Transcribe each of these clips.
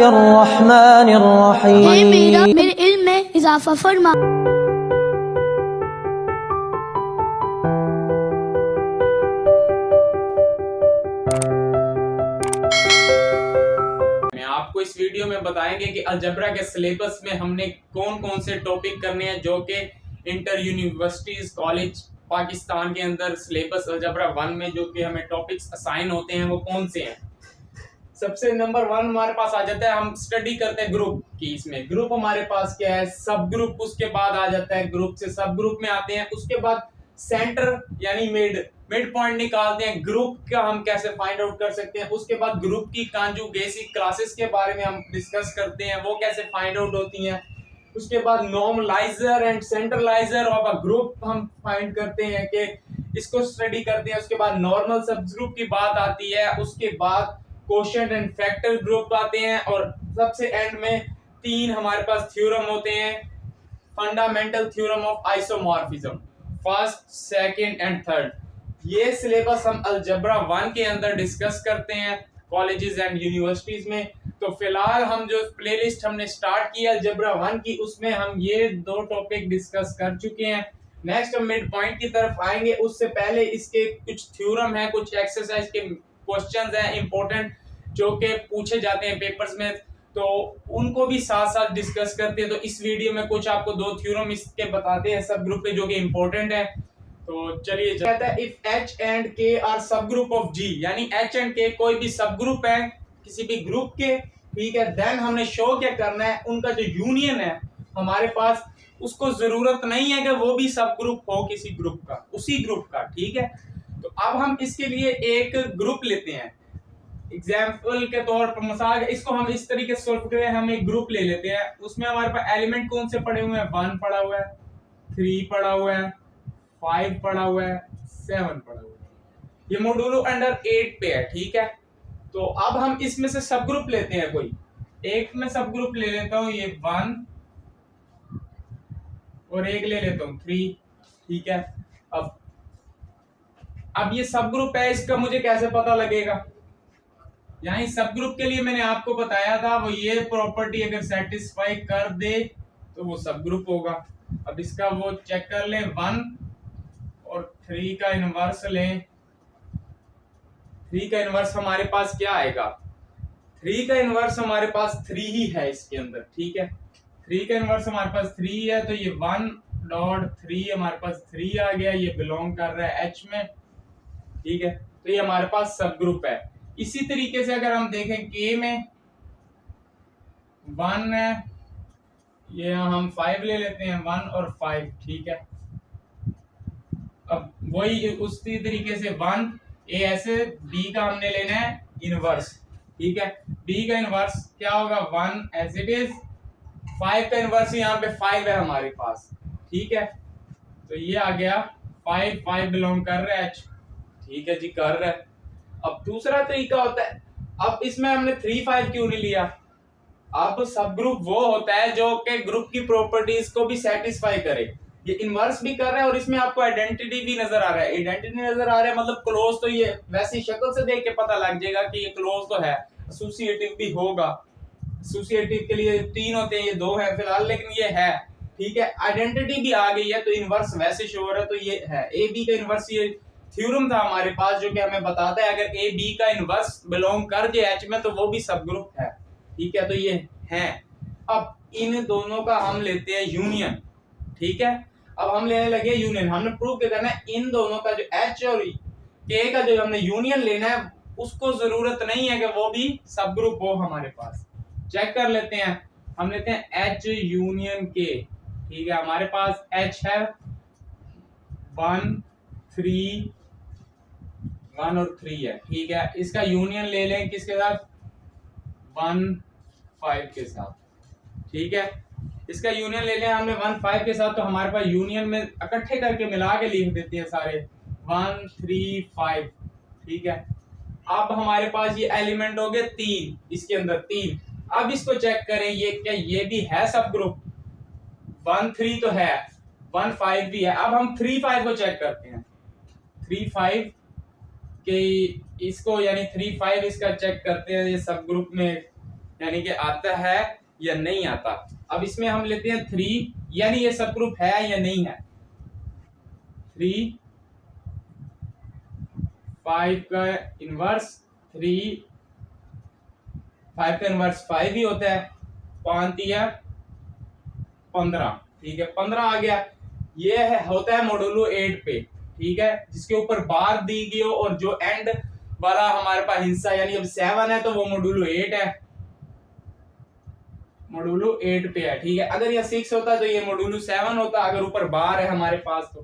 बिस्मिल्लाहिर्रहमानिर्रहीम। मेरे इल्म में इजाफा फरमा। आपको इस वीडियो में बताएंगे कि अलजबरा के सिलेबस में हमने कौन कौन से टॉपिक करने हैं जो कि इंटर यूनिवर्सिटीज कॉलेज पाकिस्तान के अंदर सिलेबस अलजबरा 1 में जो कि हमें टॉपिक्स असाइन होते हैं वो कौन से हैं। सबसे नंबर 1 हमारे पास आ जाता है, हम स्टडी करते हैं ग्रुप की। इसमें ग्रुप हमारे पास क्या है, सब ग्रुप, उसके बाद आ जाता है ग्रुप से सब ग्रुप में आते हैं, उसके बाद सेंटर यानी मिड पॉइंट निकालते हैं, ग्रुप का हम कैसे फाइंड आउट कर सकते हैं, उसके बाद ग्रुप की कॉन्जुगेसी क्लासेस के बारे में हम डिस्कस करते हैं, वो कैसे फाइंड आउट होती हैं, उसके बाद normalizer and centralizer of a group हम फाइंड करते हैं कि इसको स्टडी करते हैं, उसके बाद नॉर्मल सब ग्रुप की बात आती है, उसके बाद कोशेंट एंड फैक्टर ग्रुप आते हैं, और सबसे एंड में 3 हमारे पास थ्योरम होते हैं, fundamental theorem of isomorphism, first, second and third. ये सिलेबस हम अलजबरा 1 के अंदर डिस्कस करते हैं कॉलेजेस एंड यूनिवर्सिटीज में। तो फिलहाल हम जो प्लेलिस्ट हमने स्टार्ट किया अलजबरा 1 की, उसमें हम ये 2 टॉपिक डिस्कस कर चुके हैं। नेक्स्ट हम मिड पॉइंट की तरफ आएंगे, उससे पहले इसके कुछ थ्योरम है, कुछ एक्सरसाइज के क्वेश्चंस हैं इंपॉर्टेंट जो कि पूछे जाते हैं पेपर्स में, तो उनको भी साथ साथ डिस्कस करते हैं। तो इस वीडियो में कुछ आपको 2 थ्योरम इसके बताते हैं सब ग्रुप के जो कि इंपॉर्टेंट है। तो चलिए, कहता है if H and K are subgroup of G, यानी H एंड K कोई भी सब ग्रुप है किसी भी ग्रुप के, ठीक है, देन हमने शो क्या करना है, उनका जो यूनियन है हमारे पास, उसको जरूरत नहीं है कि वो भी सब ग्रुप हो किसी ग्रुप का, उसी ग्रुप का, ठीक है। तो अब हम इसके लिए एक ग्रुप लेते हैं, एग्जाम्पल के तौर पर मिसाल इसको हम इस तरीके से सोल्व करते हैं, हम एक ग्रुप ले लेते हैं, उसमें हमारे पास एलिमेंट कौन से पड़े हुए हैं, 1 पड़ा हुआ है, 3 पड़ा हुआ है, 5 पड़ा हुआ है, 7 पड़ा हुआ है, ये मॉड्यूलो अंडर 8 पे है, ठीक है। तो अब हम इसमें से सब ग्रुप लेते हैं, कोई एक में सब ग्रुप ले लेता हूं, ये 1 और एक ले लेता हूं 3, ठीक है। अब ये सब ग्रुप है, इसका मुझे कैसे पता लगेगा, यहाँ सब ग्रुप के लिए मैंने आपको बताया था, वो ये प्रॉपर्टी अगर सेटिस्फाई कर दे तो वो सब ग्रुप होगा। अब इसका वो चेक कर लें, 1 और 3 का इनवर्स लें, 3 का इनवर्स हमारे पास क्या आएगा, 3 का इनवर्स हमारे पास 3 ही है इसके अंदर, ठीक है। 3 का इनवर्स हमारे पास 3 है, तो ये 1.3 हमारे पास 3 आ गया, ये बिलोंग कर रहा है H में, ठीक है। तो ये हमारे पास सब ग्रुप है। इसी तरीके से अगर हम देखें K में 1 है, ये हम 5 ले लेते हैं, 1 और 5, ठीक है। अब वही उसी तरीके से 1 ए ऐसे, B का हमने लेना है इनवर्स, ठीक है। B का इनवर्स क्या होगा, 1 एज इट इज, 5 का इनवर्स यहाँ पे 5 है हमारे पास, ठीक है। तो ये आ गया 5 बिलोंग कर रहा है H, ठीक है जी, कर रहा है। अब दूसरा तरीका होता है, अब इसमें हमने 3 5 क्यों नहीं लिया, अब सब ग्रुप वो होता है जो कि ग्रुप की प्रॉपर्टीज को भी सेटिस्फाई करे, ये इनवर्स भी कर रहा है और इसमें आपको आइडेंटिटी भी नजर आ रहा है, आइडेंटिटी नजर आ रहा है मतलब क्लोज, तो ये वैसी शक्ल से देख के पता लग जाएगा कि ये क्लोज तो है, एसोसिएटिव भी होगा, एसोसिएटिव के लिए 3 होते हैं, ये 2 है फिलहाल, लेकिन ये है, ठीक है। आइडेंटिटी भी आ गई है तो इनवर्स वैसे शो हो रहा है, तो ये है ए बी का इनवर्स। ये थ्योरम था हमारे पास जो कि हमें बताता है अगर ए बी का इनवर्स बिलोंग कर जाए H में तो वो भी सब ग्रुप है, ठीक है। तो ये है। अब इन दोनों का हम लेते हैं यूनियन, ठीक है। अब हम लेने लगे यूनियन, हमने प्रूव क्या करना है, इन दोनों का जो H और K का जो हमने यूनियन लेना है, उसको जरूरत नहीं है कि वो भी सब ग्रुप हो हमारे पास। चेक कर लेते हैं, हम लेते हैं H यूनियन K, ठीक है। हमारे पास H है 1 3 1 और 3 है, ठीक है। इसका यूनियन ले लें किसके साथ, 1 5 के साथ, ठीक है। इसका यूनियन ले लें हमने 1 5 के साथ, तो हमारे पास यूनियन में इकट्ठे करके मिला के लिख देते हैं सारे 1 3 5, ठीक है। अब हमारे पास ये एलिमेंट हो गए 3, इसके अंदर 3। अब इसको चेक करें, ये क्या ये भी है सब ग्रुप, 1 3 तो है, 1 5 भी है। अब हम 3 5 को चेक करते हैं, 3 5 के इसको यानी 3 5 इसका चेक करते हैं, ये सब ग्रुप में यानी कि आता है या नहीं आता। अब इसमें हम लेते हैं 3, यानी ये सब ग्रुप है या नहीं है। 3 5 का इनवर्स 3 5 का इनवर्स 5 ही होता है, 5 या 15, ठीक है 15 आ गया। ये होता है मॉड्यूलो 8 पे, ठीक है, जिसके ऊपर बार दी गई हो और जो एंड वाला हमारे पास हिस्सा यानी अब 7 है तो वो मॉड्यूलो 8 है, मॉड्यूलो 8 पे है, ठीक है। अगर ये 6 होता तो ये मॉड्यूलो 7 होता, अगर ऊपर बार है हमारे पास तो,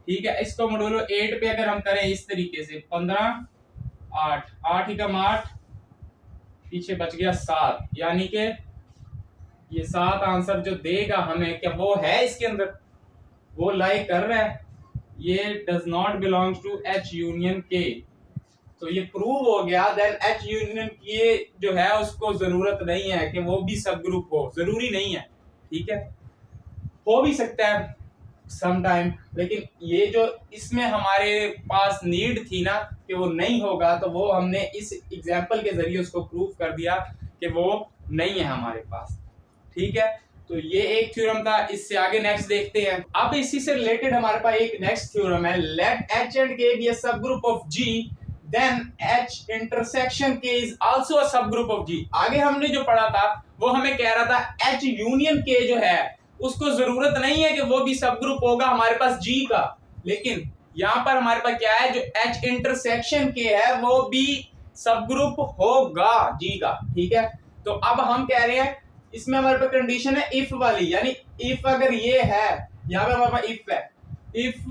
ठीक है। इसको मॉड्यूलो 8 पे अगर हम करें इस तरीके से 15 8 8 ही कम 8, पीछे बच गया 7, यानी कि ये 7 आंसर जो देगा हमें, क्या वो है इसके अंदर, वो लाइक कर रहा है, ये does not belongs to H union K। तो ये प्रूव हो गया, देन H यूनियन K जो है उसको जरूरत नहीं है कि वो भी सब ग्रुप हो, जरूरी नहीं है, ठीक है, हो भी सकता है सम टाइम, लेकिन ये जो इसमें हमारे पास नीड थी ना कि वो नहीं होगा, तो वो हमने इस एग्जांपल के जरिए उसको प्रूव कर दिया कि वो नहीं है हमारे पास, ठीक है। तो ये एक थ्योरम था। इससे आगे नेक्स्ट देखते हैं। अब इसी से रिलेटेड हमारे पास एक नेक्स्ट थ्योरम है, late H and K be a subgroup of G, then H intersection K is also a subgroup of G। आगे हमने जो पढ़ा था वो हमें कह रहा था H यूनियन K जो है उसको जरूरत नहीं है कि वो भी सब ग्रुप होगा हमारे पास G का, लेकिन यहाँ पर हमारे पास क्या है, जो H इंटरसेक्शन K है वो भी सब ग्रुप होगा G का, ठीक है। तो अब हम कह रहे हैं इसमें हमारे पास कंडीशन है इफ वाली, यानी इफ अगर ये है, यहाँ पे हमारे पास इफ है, if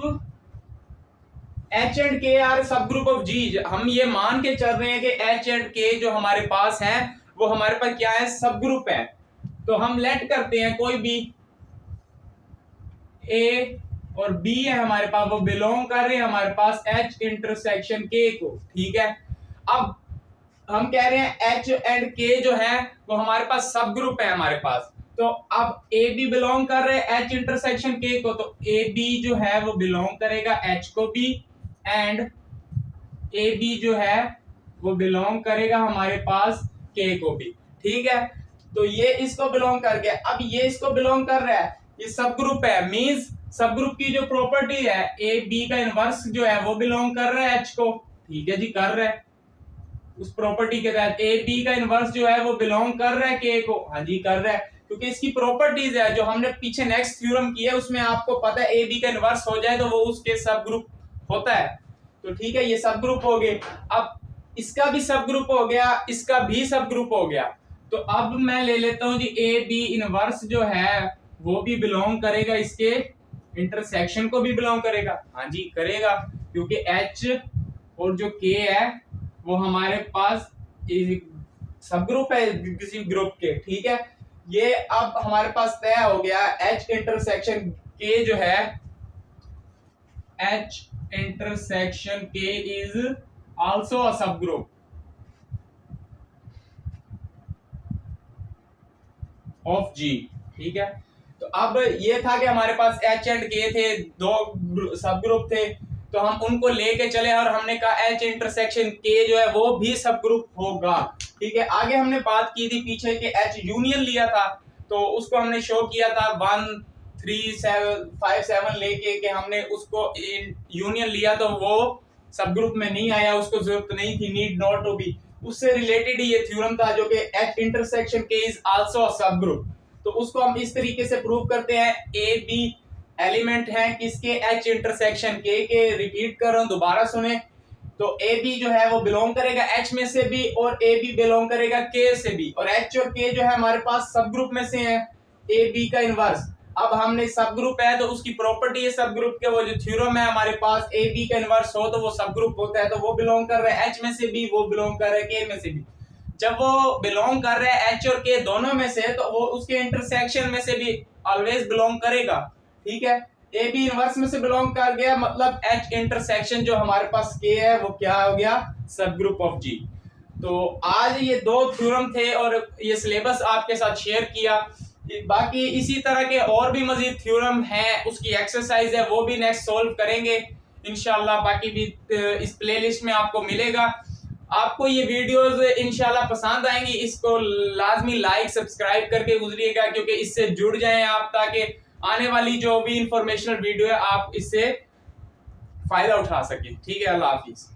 H and K are subgroup of G, हम ये मान के चल रहे हैं कि H and K जो हमारे पास है वो हमारे पास क्या है, सब ग्रुप है। तो हम लेट करते हैं कोई भी A और B है हमारे पास, वो बिलोंग कर रहे हैं हमारे पास H इंटरसेक्शन K को, ठीक है। अब हम कह रहे हैं H एंड K जो है वो हमारे पास सब ग्रुप है हमारे पास, तो अब A B बिलोंग कर रहे हैं H इंटरसेक्शन K को, तो A B जो है वो बिलोंग करेगा H को भी, एंड A B जो है वो बिलोंग करेगा हमारे पास K को भी, ठीक है। तो ये इसको बिलोंग कर गया, अब ये इसको बिलोंग कर रहा है, ये सब ग्रुप है, मींस सब ग्रुप की जो प्रॉपर्टी है A B का इनवर्स जो है वो बिलोंग कर रहा है H को, ठीक है जी, कर रहा है उस प्रॉपर्टी के तहत। ए बी का इनवर्स जो है वो बिलोंग कर रहा है के को, हाँ जी कर रहा है, क्योंकि इसकी प्रॉपर्टीज है जो हमने पीछे नेक्स्ट थ्योरम की है उसमें आपको पता है ए बी का इनवर्स हो जाए तो वो उसके सब ग्रुप होता है, तो ठीक है ये सब ग्रुप हो गए। अब इसका भी सब ग्रुप हो गया, इसका भी सब ग्रुप हो गया, तो अब मैं ले लेता हूं जी ए बी इनवर्स जो है वो भी बिलोंग करेगा इसके इंटरसेक्शन को भी बिलोंग करेगा, हाँ जी करेगा, क्योंकि H और जो K है वो हमारे पास सब ग्रुप है किसी ग्रुप के, ठीक है। ये अब हमारे पास तय हो गया H इंटरसेक्शन K जो है, H intersection K is also a सब ग्रुप ऑफ G, ठीक है। तो अब ये था कि हमारे पास H एंड K थे, दो सब ग्रुप थे, तो हम उनको लेके चले और हमने कहा H इंटरसेक्शन K जो है वो भी सब ग्रुप होगा, ठीक है। आगे हमने बात की थी पीछे कि H यूनियन लिया था, तो उसको हमने शो किया था 1 3 7 5 7 लेके कि हमने उसको यूनियन लिया तो वो सब ग्रुप में नहीं आया, उसको जरूरत नहीं थी, नीड नॉट टू बी, उससे रिलेटेड ये थ्योरम था जो कि H intersection K is also a सब ग्रुप। तो उसको हम इस तरीके से प्रूव करते हैं, ए बी एलिमेंट है किसके, H इंटरसेक्शन K के, रिपीट कर रहा हूं दोबारा सुने, तो ए बी जो है वो बिलोंग करेगा H में से भी और ए बी बिलोंग करेगा K से भी, और H और K जो है हमारे पास सब ग्रुप में से है, ए बी का इनवर्स। अब हमने सब ग्रुप है तो उसकी प्रॉपर्टी है सब ग्रुप के, वो जो थ्योरम है हमारे पास ए बी का इनवर्स हो तो वो सब ग्रुप होता है, तो वो बिलोंग कर रहा है H में से भी, वो बिलोंग कर रहा है K में से भी। जब वो बिलोंग कर रहा है H और K दोनों में से, तो वो उसके इंटरसेक्शन में से भी ऑलवेज बिलोंग करेगा, ठीक है। ए बी इनवर्स में से बिलोंग कर गया, मतलब H इंटरसेक्शन जो हमारे पास K है वो क्या हो गया, सब ग्रुप ऑफ G। तो आज ये दो थ्योरम थे और ये सिलेबस आपके साथ शेयर किया, बाकी इसी तरह के और भी मजीद थ्योरम हैं, उसकी एक्सरसाइज है वो भी नेक्स्ट सॉल्व करेंगे इंशाल्लाह, बाकी भी इस प्लेलिस्ट में आपको मिलेगा। आपको ये वीडियोस इंशाल्लाह पसंद आएंगी, इसको लाजमी लाइक सब्सक्राइब करके गुजरिएगा, क्योंकि इससे जुड़ जाएं आप, ताकि आने वाली जो भी इंफॉर्मेशनल वीडियो है आप इससे फायदा उठा सकें। ठीक है, अल्लाह हाफिज।